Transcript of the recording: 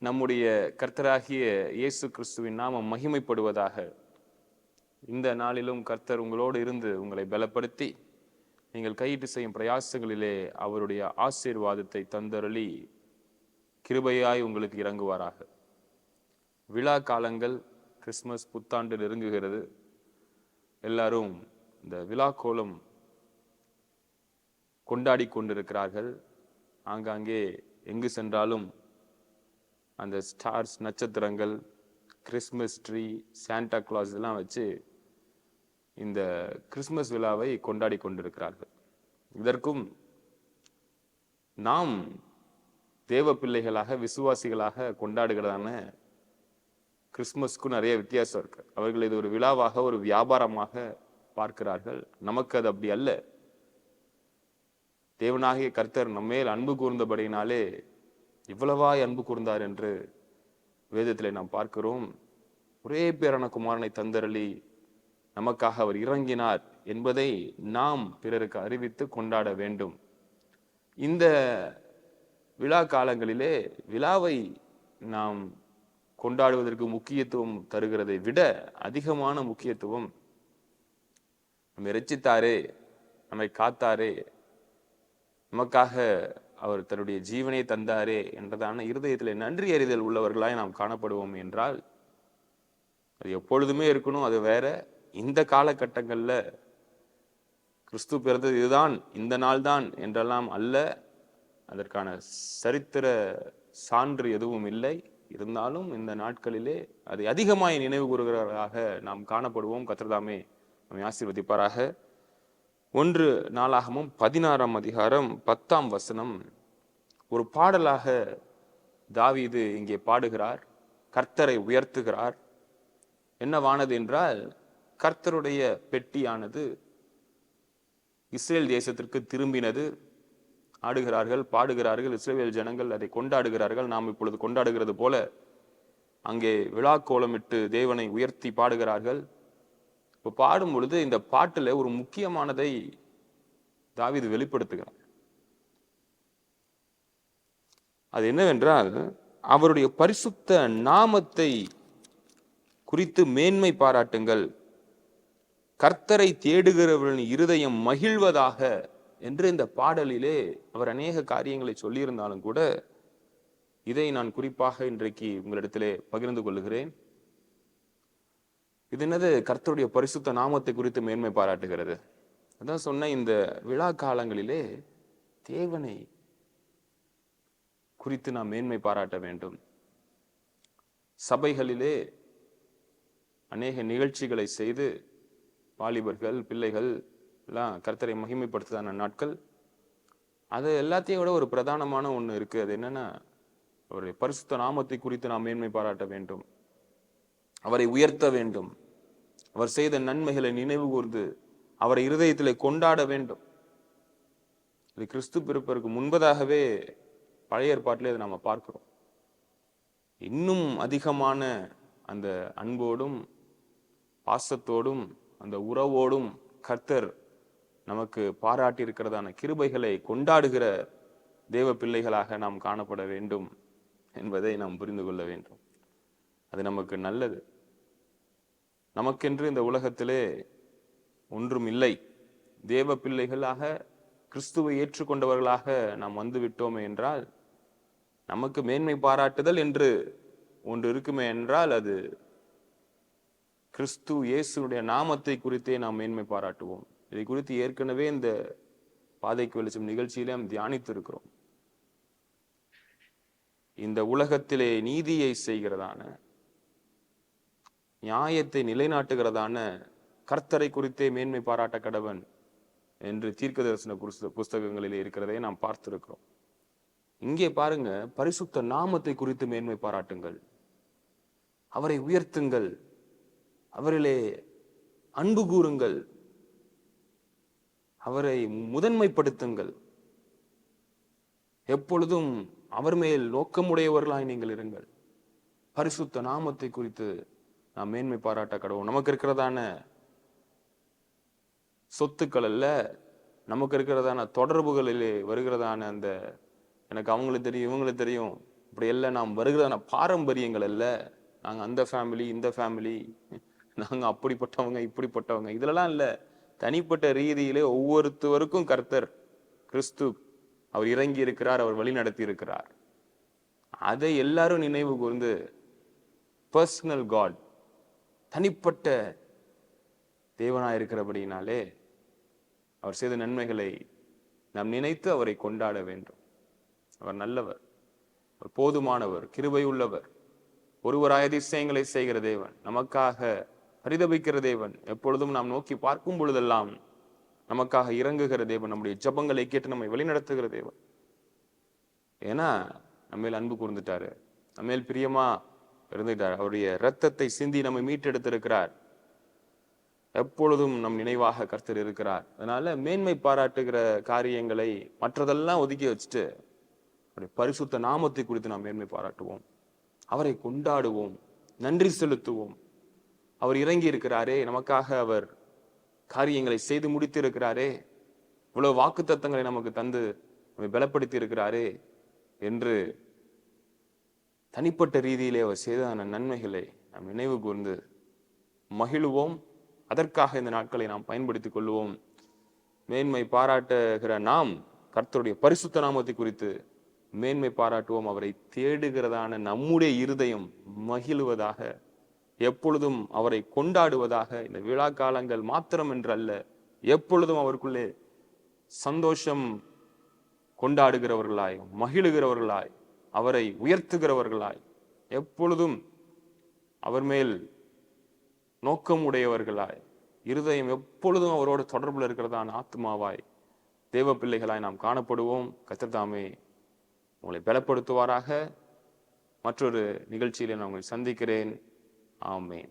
நம்முடைய கர்த்தராகிய இயேசு கிறிஸ்துவின் நாமம் மகிமைப்படுவதாக. இந்த நாளிலும் கர்த்தர் உங்களோடு இருந்து உங்களை பலப்படுத்தி நீங்கள் கையிட்டு செய்யும் பிரயாசங்களிலே அவருடைய ஆசீர்வாதத்தை தந்தருளி கிருபையாய் உங்களுக்கு இறங்குவாராக. விழா காலங்கள், கிறிஸ்மஸ் புத்தாண்டு நெருங்குகிறது. எல்லாரும் இந்த விழா கோலம் கொண்டாடி கொண்டிருக்கிறார்கள். ஆங்காங்கே எங்கு சென்றாலும் அந்த ஸ்டார்ஸ், நட்சத்திரங்கள், கிறிஸ்மஸ் ட்ரீ, சாண்டா கிளாஸ் எல்லாம் வச்சு இந்த கிறிஸ்மஸ் விழாவை கொண்டாடி கொண்டிருக்கிறார்கள். இதற்கும் நாம் தேவ பிள்ளைகளாக, விசுவாசிகளாக கொண்டாடுகிறதான கிறிஸ்மஸ்க்கும் நிறைய வித்தியாசம் இருக்கு. அவர்கள் இது ஒரு விழாவாக, ஒரு வியாபாரமாக பார்க்கிறார்கள். நமக்கு அது அப்படி அல்ல. தேவனாகிய கர்த்தர் நம்மேல் அன்பு கூர்ந்தபடினாலே இவ்வளவாய் அன்பு கூர்ந்தார் என்று வேதத்திலே நாம் பார்க்கிறோம். ஒரே பேரான குமாரனை தந்தரளி நமக்காக அவர் இறங்கினார் என்பதை நாம் பிறருக்கு அறிவித்து கொண்டாட வேண்டும். இந்த விழா காலங்களிலே விழாவை நாம் கொண்டாடுவதற்கு முக்கியத்துவம் தருகிறதை விட அதிகமான முக்கியத்துவம் நம்மை ரட்சித்தாரே, நம்மை காத்தாரே, நமக்காக அவர் தன்னுடைய ஜீவனை தந்தாரே என்றதான இருதயத்திலே நன்றி அறிதல் உள்ளவர்களாய் நாம் காணப்படுவோம் என்றால் அது எப்பொழுதுமே இருக்கணும். அது வேற. இந்த காலகட்டங்கள்ல கிறிஸ்து பிறந்தது இதுதான், இந்த நாள் தான் என்றெல்லாம் அல்ல. அதற்கான சரித்திர சான்று எதுவும் இல்லை. இருந்தாலும் இந்த நாட்களிலே அதை அதிகமாய் நினைவு கூறுகிறவர்களாக நாம் காணப்படுவோம். கர்த்தர் நம்மை ஆசீர்வதிப்பாராக. 1 நாளாகமம் 16ஆம் அதிகாரம் 10ஆம் வசனம் ஒரு பாடலாக தாவீது இங்கே பாடுகிறார். கர்த்தரை உயர்த்துகிறார். என்னவானது என்றால், கர்த்தருடைய பெட்டியானது இஸ்ரேல் தேசத்திற்கு திரும்பினது. ஆடுகிறார்கள், பாடுகிறார்கள். இஸ்ரேல் ஜனங்கள் அதை கொண்டாடுகிறார்கள். நாம் இப்பொழுது கொண்டாடுகிறது போல அங்கே விழா கோலமிட்டு தேவனை உயர்த்தி பாடுகிறார்கள். இப்போ பாடும் பொழுது இந்த பாட்டுல ஒரு முக்கியமானதை தாவீது வெளிப்படுத்துகிறார். அது என்னவென்றால், அவருடைய பரிசுத்த நாமத்தை குறித்து மேன்மை பாராட்டுங்கள், கர்த்தரை தேடுகிறவர்களின் இருதயம் மகிழ்வதாக என்று இந்த பாடலிலே அவர் அநேக காரியங்களை சொல்லியிருந்தாலும் கூட இதை நான் குறிப்பாக இன்றைக்கு உங்களிடத்திலே பகிர்ந்து கொள்ளுகிறேன். இது என்னது? கர்த்தருடைய பரிசுத்த நாமத்தை குறித்து மேன்மை பாராட்டுகிறது. அதான் சொன்ன, இந்த விழா காலங்களிலே தேவனை குறித்து நாம் மேன்மை பாராட்ட வேண்டும். சபைகளிலே அநேக நிகழ்ச்சிகளை செய்து வாலிபர்கள், பிள்ளைகள் எல்லாம் கர்த்தரை மகிமைப்படுத்துதான நாட்கள். அது எல்லாத்தையும் விட ஒரு பிரதானமான ஒண்ணு இருக்கு. அது என்னன்னா, அவருடைய பரிசுத்த நாமத்தை குறித்து நாம் மேன்மை பாராட்ட வேண்டும், அவரை உயர்த்த வேண்டும், அவர் செய்த நன்மைகளை நினைவு கூர்ந்து அவரை இருதயத்திலே கொண்டாட வேண்டும். இது கிறிஸ்து பிறப்பதற்கு முன்பதாகவே பழைய ஏற்பாட்டிலே அதை நாம பார்க்கிறோம். இன்னும் அதிகமான அந்த அன்போடும் பாசத்தோடும் அந்த உறவோடும் கர்த்தர் நமக்கு பாராட்டி இருக்கிறதான கிருபைகளை கொண்டாடுகிற தேவ பிள்ளைகளாக நாம் காணப்பட வேண்டும் என்பதை நாம் புரிந்து கொள்ள வேண்டும். அது நமக்கு நல்லது. நமக்கென்று இந்த உலகத்திலே ஒன்றும் இல்லை. தேவ பிள்ளைகளாக, கிறிஸ்துவை ஏற்றுக்கொண்டவர்களாக நாம் வந்து விட்டோமே என்றால், நமக்கு மேன்மை பாராட்டுதல் என்று ஒன்று இருக்குமே என்றால் அது கிறிஸ்து இயேசுடைய நாமத்தை குறித்தே நாம் மேன்மை பாராட்டுவோம். இதை குறித்து ஏற்கனவே இந்த பாதைக்கு வெளிச்சம் நிகழ்ச்சியிலே நாம் தியானித்து இருக்கிறோம். இந்த உலகத்திலே நீதியை செய்கிறதான, நியாயத்தை நிலைநாட்டுகிறதான கர்த்தரை குறித்தே மேன்மை பாராட்ட கடவன் என்று தீர்க்க தரிசன புஸ்தகங்களிலே இருக்கிறதை நாம் பார்த்திருக்கிறோம். இங்கே பாருங்க, பரிசுத்த நாமத்தை குறித்து மேன்மை பாராட்டுங்கள், அவரை உயர்த்துங்கள், அவரிலே அன்பு கூறுங்கள், அவரை முதன்மைப்படுத்துங்கள், எப்பொழுதும் அவர் மேல் நோக்கமுடையவர்களாய் நீங்கள் இருங்கள். பரிசுத்த நாமத்தை குறித்து நாம் மேன்மை பாராட்ட கடவுள். நமக்கு இருக்கிறதான சொத்துக்கள் அல்ல, நமக்கு இருக்கிறதான தொடர்புகளிலே வருகிறதான அந்த எனக்கு அவங்களுக்கு தெரியும், இவங்களுக்கு தெரியும், அப்படி எல்லாம் நாம் வருகிறதான பாரம்பரியங்கள் அல்ல. நாங்க அந்த ஃபேமிலி, இந்த ஃபேமிலி, நாங்க அப்படிப்பட்டவங்க, இப்படிப்பட்டவங்க, இதுலலாம் இல்ல. தனிப்பட்ட ரீதியிலே ஒவ்வொருத்தருக்கும் கர்த்தர் கிறிஸ்து அவர் இறங்கி இருக்கிறார், அவர் வழி நடத்தி இருக்கிறார். அதை எல்லாரும் நினைவு கூர்ந்து பர்சனல் காட், தனிப்பட்ட தேவனாய் இருக்கிறபடினாலே அவர் செய்த நன்மைகளை நாம் நினைத்து அவரை கொண்டாட வேண்டும். அவர் நல்லவர், அவர் போதுமானவர், கிருபை உள்ளவர், ஒருவராய் அதிசயங்களை செய்கிற தேவன், நமக்காக பரிதபிக்கிற தேவன், எப்பொழுதும் நாம் நோக்கி பார்க்கும் பொழுதெல்லாம் நமக்காக இறங்குகிற தேவன், நம்முடைய ஜபங்களை கேட்டு நம்மை வழிநடத்துகிற தேவன். ஏன்னா நம்மேல் அன்பு கூர்ந்துட்டாரு, நம்மேல் பிரியமா இருந்துட்டார், அவருடைய இரத்தத்தை சிந்தி நம்மை மீட்டெடுத்திருக்கிறார். எப்பொழுதும் நம் நினைவாக கர்த்தர் இருக்கிறார். அதனால மேன்மை பாராட்டுகிற காரியங்களை மற்றதெல்லாம் ஒதுக்கி வச்சுட்டு அவருடைய பரிசுத்த நாமத்தை குறித்து நாம் மேன்மை பாராட்டுவோம், அவரை கொண்டாடுவோம், நன்றி செலுத்துவோம். அவர் இறங்கி இருக்கிறாரே, நமக்காக அவர் காரியங்களை செய்து முடித்து இருக்கிறாரே, இவ்வளவு வாக்குத்தத்தங்களை நமக்கு தந்து நம்மை பலப்படுத்தி இருக்கிறாரே என்று தனிப்பட்ட ரீதியிலே அவர் செய்த நன்மைகளை நாம் நினைவு கூர்ந்து மகிழுவோம். அதற்காக இந்த நாட்களை நாம் பயன்படுத்திக் கொள்வோம். மேன்மை பாராட்டுகிற நாம் கர்த்தருடைய பரிசுத்த நாமத்தை குறித்து மேன்மை பாராட்டுவோம். அவரை தேடுகிறதான நம்முடைய இருதயம் மகிழுவதாக, எப்பொழுதும் அவரை கொண்டாடுவதாக. இந்த விழா காலங்கள் மாத்திரம் என்று அல்ல, எப்பொழுதும் அவருக்குள்ளே சந்தோஷம் கொண்டாடுகிறவர்களாய், மகிழுகிறவர்களாய், அவரை உயர்த்துகிறவர்களாய், எப்பொழுதும் அவர் மேல் நோக்கம் உடையவர்களாய், இருதயம் எப்பொழுதும் அவரோடு தொடர்புல இருக்கிறதான ஆத்மாவாய், தேவ பிள்ளைகளாய் நாம் காணப்படுவோம். கர்த்தர் தாமே உங்களை பலப்படுத்துவாராக. மற்றொரு நிகழ்ச்சியிலே நான் உங்களை சந்திக்கிறேன். ஆமென்.